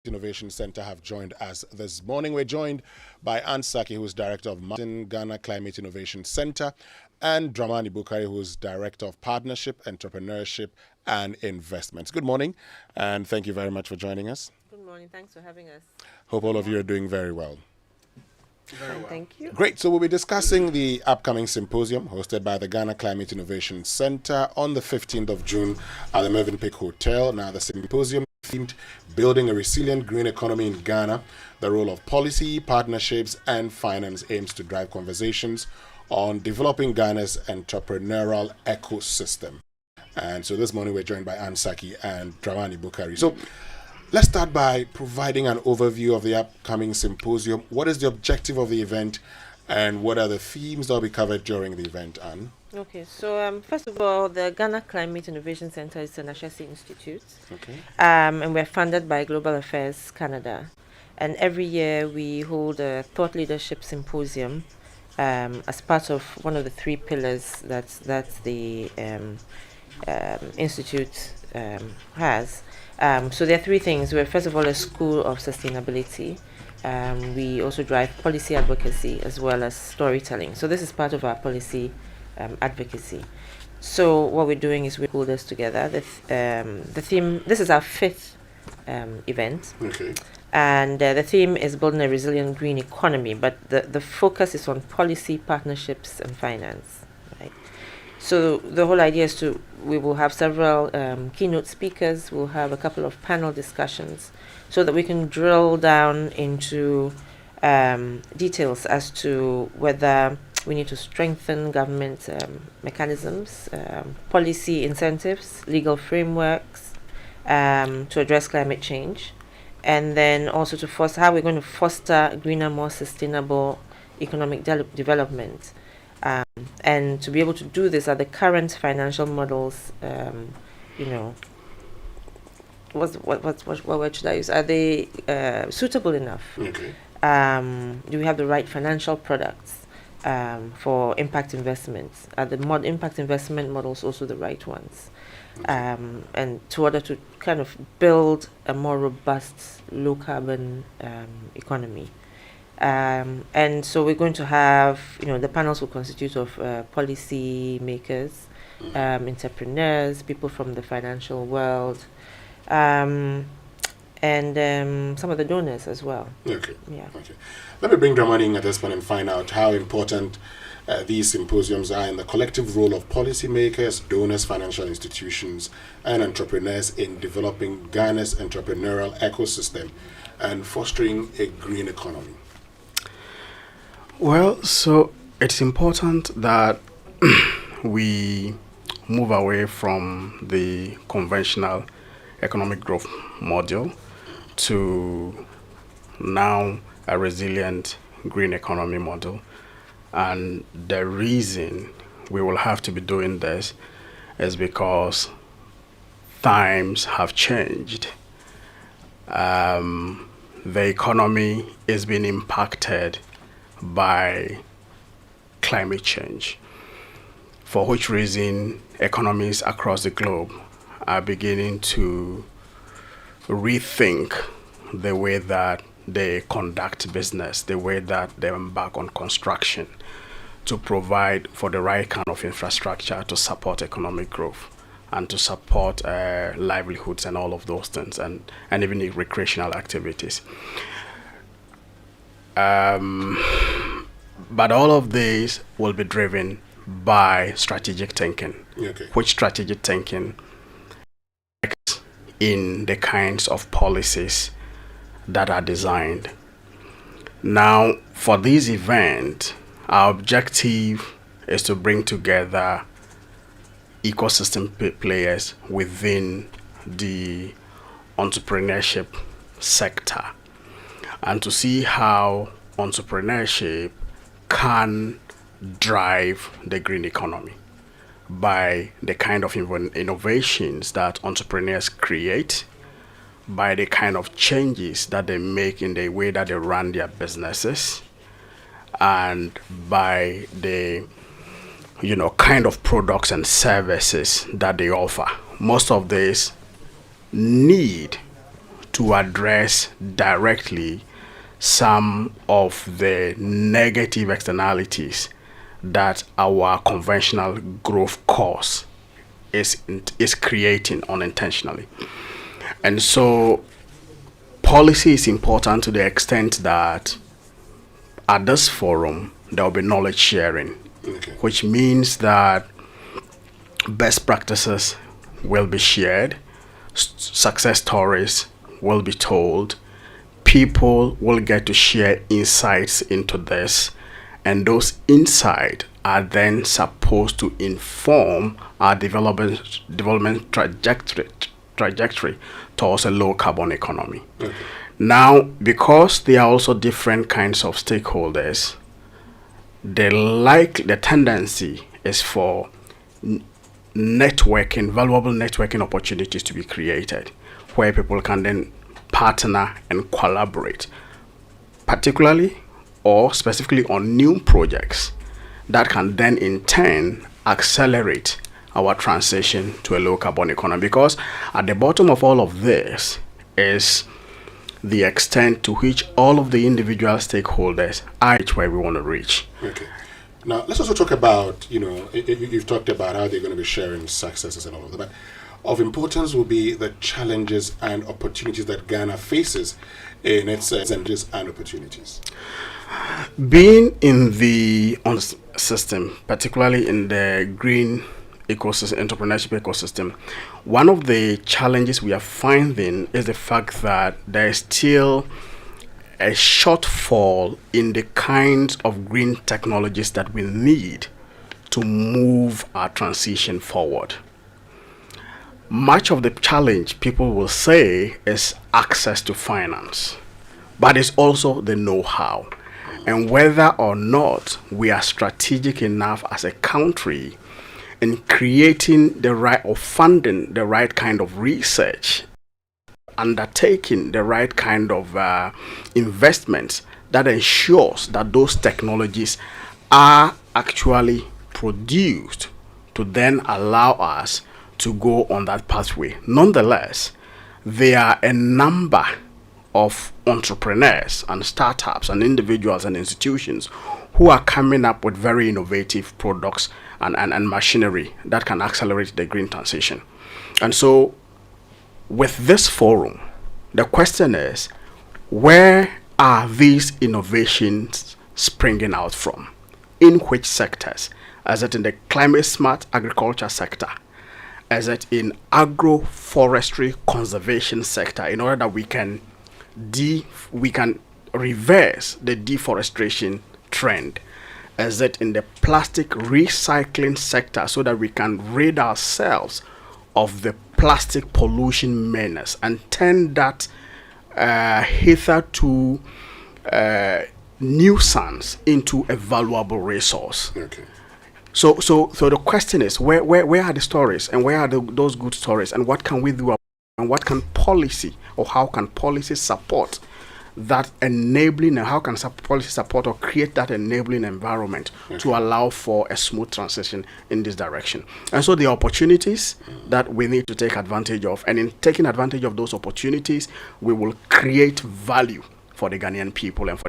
Innovation Center have joined us this morning. We're joined by Ann Saki, who's Director of Martin Ghana Climate Innovation Center, and Dramani Bukari, who's Director of Partnership, Entrepreneurship, and Investments. Good morning, and thank you very much for joining us. Good morning. Thanks for having us. Hope all of you are doing very well. Very well. Thank you. Great. So we'll be discussing the upcoming symposium hosted by the Ghana Climate Innovation Center on the 15th of June at the Mövenpick Hotel. Now, the symposium themed Building a Resilient Green Economy in Ghana. The role of policy, partnerships, and finance aims to drive conversations on developing Ghana's entrepreneurial ecosystem. And so this morning we're joined by Ann Saki and Dramani Bukari. So let's start by providing an overview of the upcoming symposium. What is the objective of the event, and what are the themes that will be covered during the event, Anne? Okay, so first of all, the Ghana Climate Innovation Center is an Ashesi Institute. Okay. And we're funded by Global Affairs Canada. And every year we hold a thought leadership symposium as part of one of the three pillars that the Institute has. So there are three things. We're first of all a school of sustainability. We also drive policy advocacy as well as storytelling. So this is part of our policy advocacy. So what we're doing is we pull this together. The theme. This is our fifth event. Okay. And the theme is building a resilient green economy. But the focus is on policy, partnerships, and finance. Right. So the whole idea is we will have several keynote speakers. We'll have a couple of panel discussions so that we can drill down into details as to whether we need to strengthen government mechanisms, policy incentives, legal frameworks to address climate change, and then also to foster how we're going to foster greener, more sustainable economic development. And to be able to do this, are the current financial models, what word should I use? Are they suitable enough? Okay. Do we have the right financial products for impact investments? Are the impact investment models also the right ones? And to order to kind of build a more robust low carbon economy. And so we're going to have, the panels will constitute of policy makers, entrepreneurs, people from the financial world, and some of the donors as well. Okay. Yeah. Okay. Let me bring Dramani in at this point and find out how important these symposiums are in the collective role of policymakers, donors, financial institutions, and entrepreneurs in developing Ghana's entrepreneurial ecosystem and fostering a green economy. Well, so it's important that we move away from the conventional economic growth model to now a resilient green economy model. And the reason we will have to be doing this is because times have changed. The economy is being impacted by climate change, for which reason economies across the globe are beginning to rethink the way that they conduct business, the way that they embark on construction to provide for the right kind of infrastructure to support economic growth and to support livelihoods and all of those things, and even recreational activities. But all of these will be driven by strategic thinking, Okay. which strategic thinking in the kinds of policies that are designed. Now, for this event, our objective is to bring together ecosystem players within the entrepreneurship sector and to see how entrepreneurship can drive the green economy by the kind of innovations that entrepreneurs create, by the kind of changes that they make in the way that they run their businesses, and by the kind of products and services that they offer. Most of these need to address directly some of the negative externalities that our conventional growth course is creating unintentionally. And so policy is important to the extent that at this forum there will be knowledge sharing, which means that best practices will be shared, success stories will be told, people will get to share insights into this, and those insights are then supposed to inform our development trajectory towards a low carbon economy. Now, because there are also different kinds of stakeholders, the tendency is for networking, valuable networking opportunities to be created, where people can then partner and collaborate, particularly or specifically on new projects that can then in turn accelerate our transition to a low carbon economy. Because at the bottom of all of this is the extent to which all of the individual stakeholders are where we want to reach. Okay. Now, let's also talk about, you've talked about how they're going to be sharing successes and all of that, but of importance will be the challenges and opportunities that Ghana faces in its challenges and opportunities. Being in the system, particularly in the green ecosystem, entrepreneurship ecosystem, one of the challenges we are finding is the fact that there is still a shortfall in the kinds of green technologies that we need to move our transition forward. Much of the challenge, people will say, is access to finance, but it's also the know-how. And whether or not we are strategic enough as a country in creating the right or funding the right kind of research, undertaking the right kind of investments that ensures that those technologies are actually produced to then allow us to go on that pathway. Nonetheless, there are a number of entrepreneurs and startups and individuals and institutions who are coming up with very innovative products and machinery that can accelerate the green transition. And so with this forum, the question is, where are these innovations springing out from? In which sectors? Is it in the climate smart agriculture sector? Is it in agroforestry conservation sector, in order that we can reverse the deforestation trend? Is it in the plastic recycling sector, so that we can rid ourselves of the plastic pollution menace and turn that hitherto nuisance into a valuable resource? Okay. So the question is, where are the stories, and where are those good stories, and what can we do, and what can policy, or how can policy support that enabling, and how can policy support or create that enabling environment to allow for a smooth transition in this direction? And so the opportunities that we need to take advantage of, and in taking advantage of those opportunities, we will create value for the Ghanaian people and for